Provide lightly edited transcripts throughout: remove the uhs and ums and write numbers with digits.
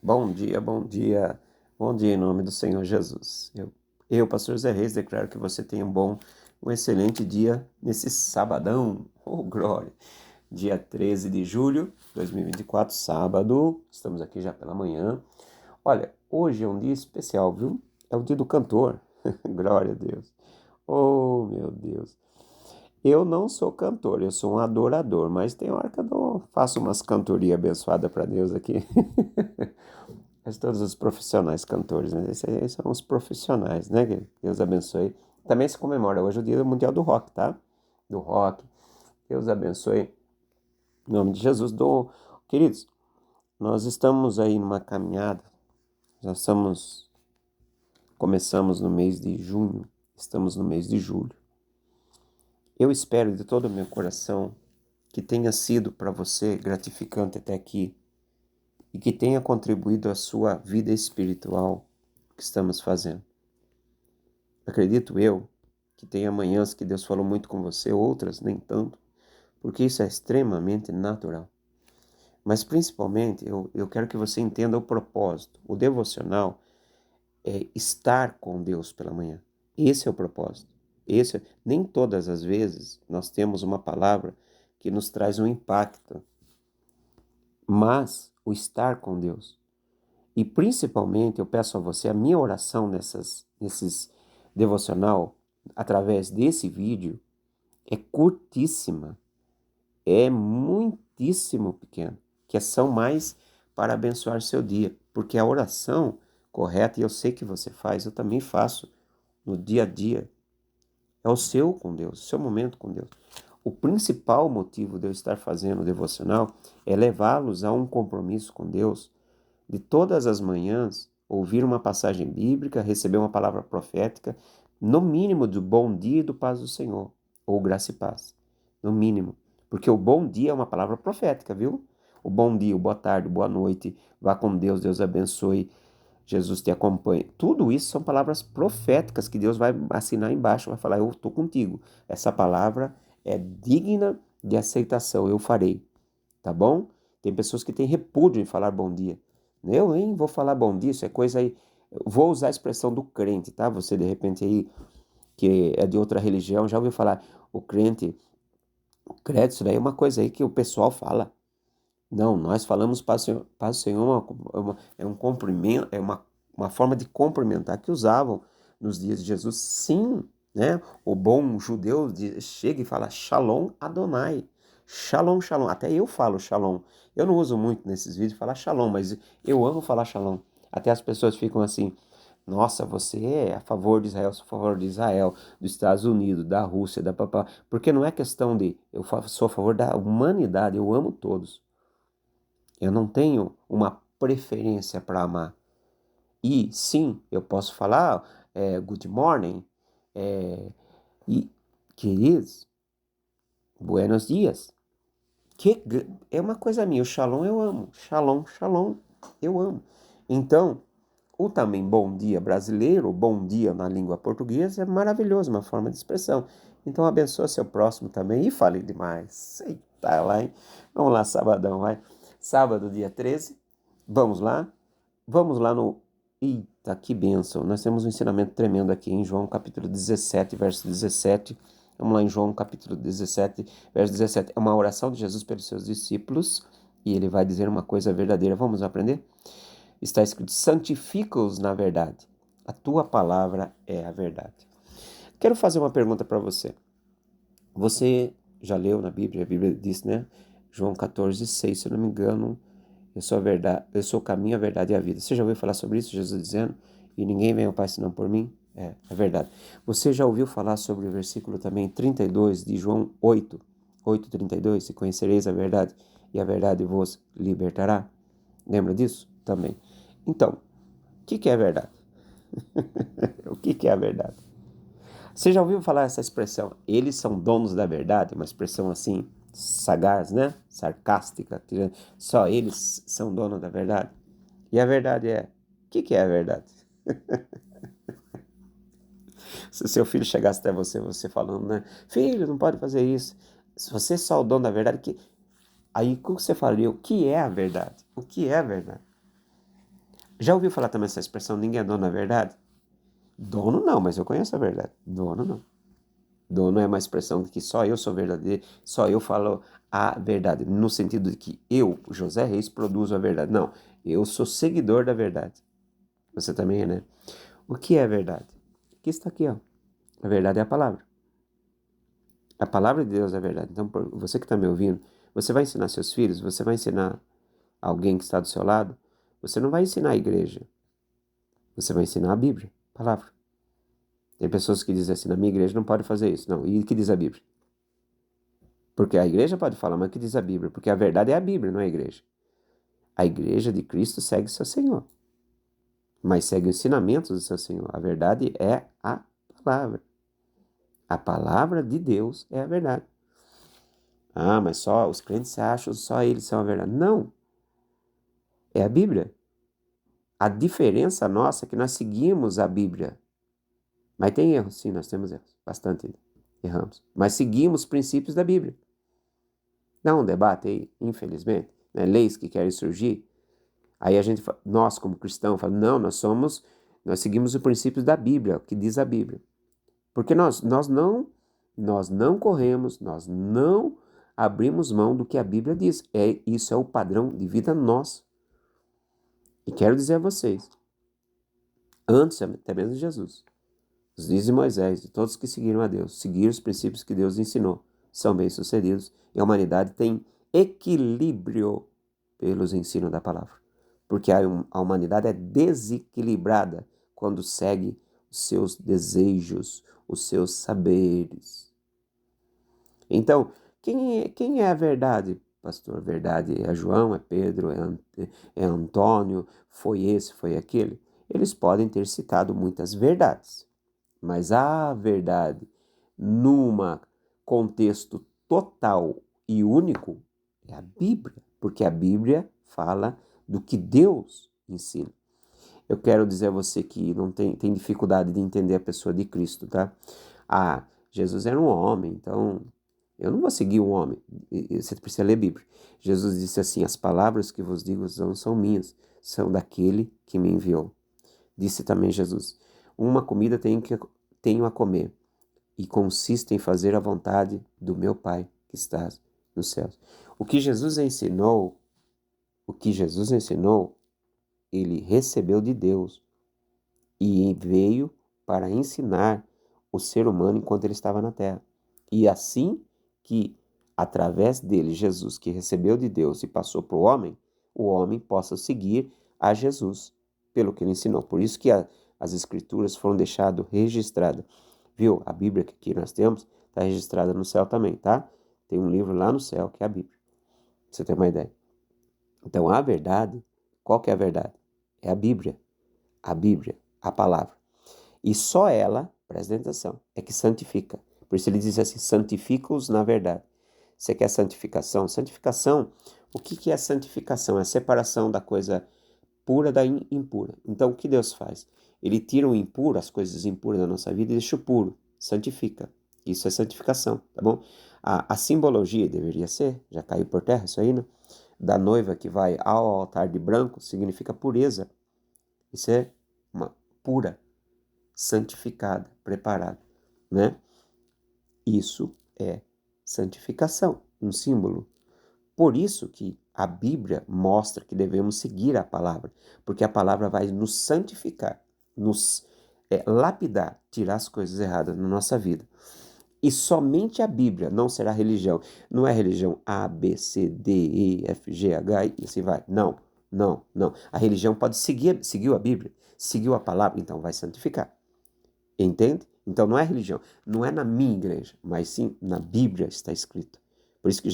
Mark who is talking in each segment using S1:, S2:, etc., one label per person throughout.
S1: Bom dia, bom dia, bom dia em nome do Senhor Jesus. Pastor Zé Reis, declaro que você tenha um excelente dia nesse sabadão, oh glória, dia 13 de julho de 2024, sábado, estamos aqui já pela manhã. Olha, hoje é um dia especial, viu? É o dia do cantor, glória a Deus. Oh, meu Deus. Eu não sou cantor, eu sou um adorador, mas tem hora que faço umas cantorias abençoadas para Deus aqui. Mas todos os profissionais cantores, né? Esses aí são os profissionais, né? Que Deus abençoe. Também se comemora hoje o Dia Mundial do Rock, tá? Do rock. Deus abençoe. Em nome de Jesus. Queridos, nós estamos aí numa caminhada. Começamos no mês de junho, estamos no mês de julho. Eu espero de todo o meu coração que tenha sido para você gratificante até aqui e que tenha contribuído à sua vida espiritual que estamos fazendo. Acredito eu que tenha manhãs que Deus falou muito com você, outras nem tanto, porque isso é extremamente natural. Mas principalmente eu quero que você entenda o propósito. O devocional é estar com Deus pela manhã. Esse é o propósito. Nem todas as vezes nós temos uma palavra que nos traz um impacto, mas o estar com Deus. E principalmente eu peço a você, a minha oração nesses devocional, através desse vídeo, é curtíssima, é muitíssimo pequena, que são mais para abençoar seu dia, porque a oração correta, e eu sei que você faz, eu também faço no dia a dia, é o seu com Deus, o seu momento com Deus. O principal motivo de eu estar fazendo o devocional é levá-los a um compromisso com Deus, de todas as manhãs ouvir uma passagem bíblica, receber uma palavra profética, no mínimo do bom dia e do paz do Senhor, ou graça e paz, no mínimo. Porque o bom dia é uma palavra profética, viu? O bom dia, o boa tarde, boa noite, vá com Deus, Deus abençoe, Jesus te acompanhe. Tudo isso são palavras proféticas que Deus vai assinar embaixo, vai falar, eu estou contigo. Essa palavra é digna de aceitação, eu farei, tá bom? Tem pessoas que têm repúdio em falar bom dia. Eu, hein? Vou falar bom dia, isso é coisa aí. Vou usar a expressão do crente, tá? Você, de repente, aí, que é de outra religião, já ouviu falar o crente, o credo, isso daí é uma coisa aí que o pessoal fala. Não, nós falamos para o Senhor é um cumprimento, uma forma de cumprimentar que usavam nos dias de Jesus. Sim, né? O bom judeu chega e fala Shalom Adonai. Shalom, shalom. Até eu falo shalom. Eu não uso muito nesses vídeos falar shalom, mas eu amo falar shalom. Até as pessoas ficam assim, nossa, você é a favor de Israel, sou a favor de Israel, dos Estados Unidos, da Rússia, da papá. Porque não é questão de sou a favor da humanidade, eu amo todos. Eu não tenho uma preferência para amar. E sim, eu posso falar good morning, é, e queridos, buenos dias. É uma coisa minha, o shalom eu amo. Shalom, shalom, eu amo. Então, o também bom dia brasileiro, bom dia na língua portuguesa é maravilhoso, uma forma de expressão. Então, abençoa seu próximo também e fale demais. Eita lá, hein? Vamos lá, sabadão, vai. Sábado, dia 13. Vamos lá? Vamos lá no... Eita, que bênção. Nós temos um ensinamento tremendo aqui em João capítulo 17, verso 17. Vamos lá em João capítulo 17, verso 17. É uma oração de Jesus pelos seus discípulos e ele vai dizer uma coisa verdadeira. Vamos aprender? Está escrito, santifica-os na verdade. A tua palavra é a verdade. Quero fazer uma pergunta para você. Você já leu na Bíblia? A Bíblia diz, né? João 14, 6, se eu não me engano, eu sou a verdade, eu sou o caminho, a verdade e a vida. Você já ouviu falar sobre isso? Jesus dizendo, e ninguém vem ao Pai senão por mim? É verdade. Você já ouviu falar sobre o versículo também 32 de João 8, 8:32? E conhecereis a verdade, e a verdade vos libertará. Lembra disso? Também. Então, o que é a verdade? O que é a verdade? Você já ouviu falar essa expressão? Eles são donos da verdade? Uma expressão assim, sagaz, né? Sarcástica. Só eles são donos da verdade. E a verdade é... O que é a verdade? Se seu filho chegasse até você falando, né? Filho, não pode fazer isso. Se você é só o dono da verdade, aí como você falaria? O que é a verdade? O que é a verdade? Já ouviu falar também essa expressão, ninguém é dono da verdade? Dono não, mas eu conheço a verdade. Dono não. Dono é uma expressão de que só eu sou verdadeiro, só eu falo a verdade, no sentido de que eu, José Reis, produzo a verdade. Não, eu sou seguidor da verdade. Você também é, né? O que é a verdade? Aqui está aqui, ó. A verdade é a palavra. A palavra de Deus é a verdade. Então, você que está me ouvindo, você vai ensinar seus filhos, você vai ensinar alguém que está do seu lado, você não vai ensinar a igreja, você vai ensinar a Bíblia, a palavra. Tem pessoas que dizem assim, na minha igreja não pode fazer isso. Não, e o que diz a Bíblia? Porque a igreja pode falar, mas o que diz a Bíblia? Porque a verdade é a Bíblia, não é a igreja. A igreja de Cristo segue seu Senhor, mas segue os ensinamentos do seu Senhor. A verdade é a palavra. A palavra de Deus é a verdade. Ah, mas só os crentes acham só eles são a verdade. Não, é a Bíblia. A diferença nossa é que nós seguimos a Bíblia. Mas tem erros, sim, nós temos erros. Bastante erramos. Mas seguimos os princípios da Bíblia. Dá um debate aí, infelizmente, né? Leis que querem surgir. Aí a gente, nós como cristãos, falamos, não, nós seguimos os princípios da Bíblia, o que diz a Bíblia. Porque nós não corremos, nós não abrimos mão do que a Bíblia diz. Isso é o padrão de vida nosso. E quero dizer a vocês, antes até mesmo de Jesus, os dias de Moisés e todos que seguiram a Deus, seguiram os princípios que Deus ensinou, são bem-sucedidos e a humanidade tem equilíbrio pelos ensinos da palavra. Porque a humanidade é desequilibrada quando segue os seus desejos, os seus saberes. Então, quem é a verdade, pastor? A verdade é João, é Pedro, é Antônio, foi esse, foi aquele. Eles podem ter citado muitas verdades, mas a verdade, num contexto total e único, é a Bíblia, porque a Bíblia fala do que Deus ensina. Eu quero dizer a você que não tem dificuldade de entender a pessoa de Cristo, tá? Ah, Jesus era um homem, então eu não vou seguir um homem. Você precisa ler a Bíblia. Jesus disse assim: as palavras que vos digo não são minhas, são daquele que me enviou. Disse também Jesus: uma comida tenho a comer, e consiste em fazer a vontade do meu Pai que está nos céus. O que Jesus ensinou, ele recebeu de Deus e veio para ensinar o ser humano enquanto ele estava na terra. E assim que, através dele, Jesus, que recebeu de Deus e passou para o homem possa seguir a Jesus pelo que ele ensinou. Por isso que as escrituras foram deixadas registradas. Viu? A Bíblia que aqui nós temos está registrada no céu também, tá? Tem um livro lá no céu que é a Bíblia. Pra você ter uma ideia. Então, a verdade, qual que é a verdade? É a Bíblia. A Bíblia, a palavra. E só ela, presta atenção, é que santifica. Por isso ele diz assim, santifica-os na verdade. Você quer santificação? Santificação, o que é santificação? É a separação da coisa pura da impura. Então, o que Deus faz? Ele tira o impuro, as coisas impuras da nossa vida e deixa o puro, santifica. Isso é santificação, tá bom? A simbologia deveria ser, já caiu por terra isso aí, né? Da noiva que vai ao altar de branco significa pureza. Isso é uma pura, santificada, preparada, né? Isso é santificação, um símbolo. Por isso que a Bíblia mostra que devemos seguir a palavra, porque a palavra vai nos santificar, nos lapidar, tirar as coisas erradas na nossa vida. E somente a Bíblia não será religião. Não é religião A, B, C, D, E, F, G, H e assim vai. Não, não, não. A religião pode seguiu a Bíblia, seguiu a palavra, então vai santificar. Entende? Então não é religião, não é na minha igreja, mas sim na Bíblia está escrito. Por isso que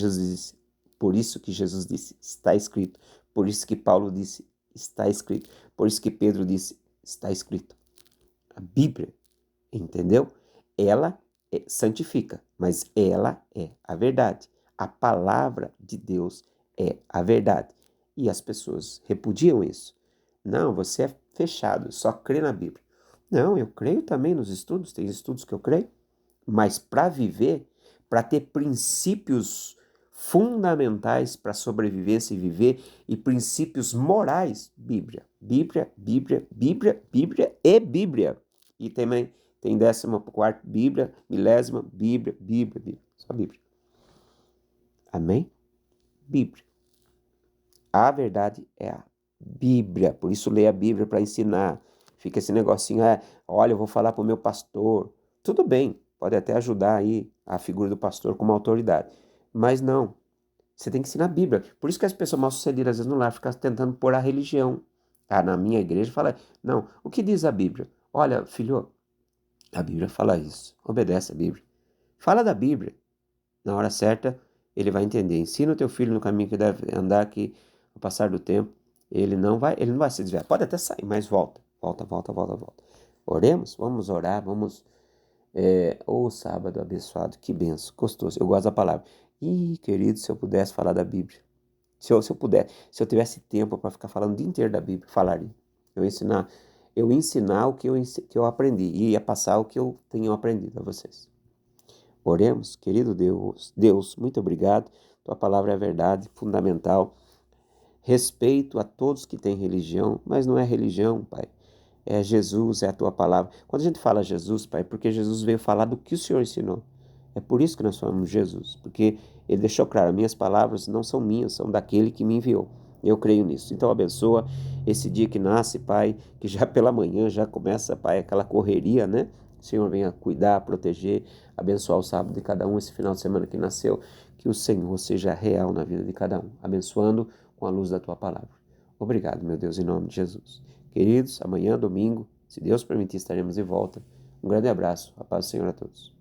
S1: Jesus disse, está escrito. Por isso que Paulo disse, está escrito. Por isso que Pedro disse, está escrito. A Bíblia, entendeu? Ela santifica, mas ela é a verdade. A palavra de Deus é a verdade. E as pessoas repudiam isso. Não, você é fechado, só crê na Bíblia. Não, eu creio também nos estudos, tem estudos que eu creio, mas para viver, para ter princípios fundamentais para a sobrevivência e viver e princípios morais, Bíblia. Bíblia, Bíblia, Bíblia, Bíblia e Bíblia. E também tem 14ª Bíblia, milésima, Bíblia, Bíblia, Bíblia. Só Bíblia. Amém? Bíblia. A verdade é a Bíblia. Por isso lê a Bíblia para ensinar. Fica esse negocinho, olha, eu vou falar para o meu pastor. Tudo bem, pode até ajudar aí a figura do pastor como autoridade. Mas não, você tem que ensinar a Bíblia. Por isso que as pessoas mal sucedidas, às vezes, no lar, ficam tentando pôr a religião. Na minha igreja fala, não, o que diz a Bíblia? Olha, filho, a Bíblia fala isso. Obedece a Bíblia. Fala da Bíblia. Na hora certa, ele vai entender. Ensina o teu filho no caminho que deve andar, que ao passar do tempo, ele não vai se desviar. Pode até sair, mas volta. Volta, volta, volta, volta. Oremos? Vamos orar, vamos... sábado abençoado, que benção, gostoso. Eu gosto da palavra. Querido, se eu pudesse falar da Bíblia. Se eu puder, se eu tivesse tempo para ficar falando o dia inteiro da Bíblia, falaria. Eu ensinar o que eu aprendi e ia passar o que eu tenho aprendido a vocês. Oremos, querido Deus, muito obrigado. Tua palavra é verdade, fundamental. Respeito a todos que têm religião, mas não é religião, Pai. É Jesus, é a tua palavra. Quando a gente fala Jesus, Pai, é porque Jesus veio falar do que o Senhor ensinou. É por isso que nós falamos Jesus, porque ele deixou claro, minhas palavras não são minhas, são daquele que me enviou. Eu creio nisso. Então abençoa esse dia que nasce, Pai, que já pela manhã já começa, Pai, aquela correria, né? O Senhor venha cuidar, proteger, abençoar o sábado de cada um, esse final de semana que nasceu, que o Senhor seja real na vida de cada um, abençoando com a luz da tua palavra. Obrigado, meu Deus, em nome de Jesus. Queridos, amanhã, domingo, se Deus permitir, estaremos de volta. Um grande abraço. A paz do Senhor a todos.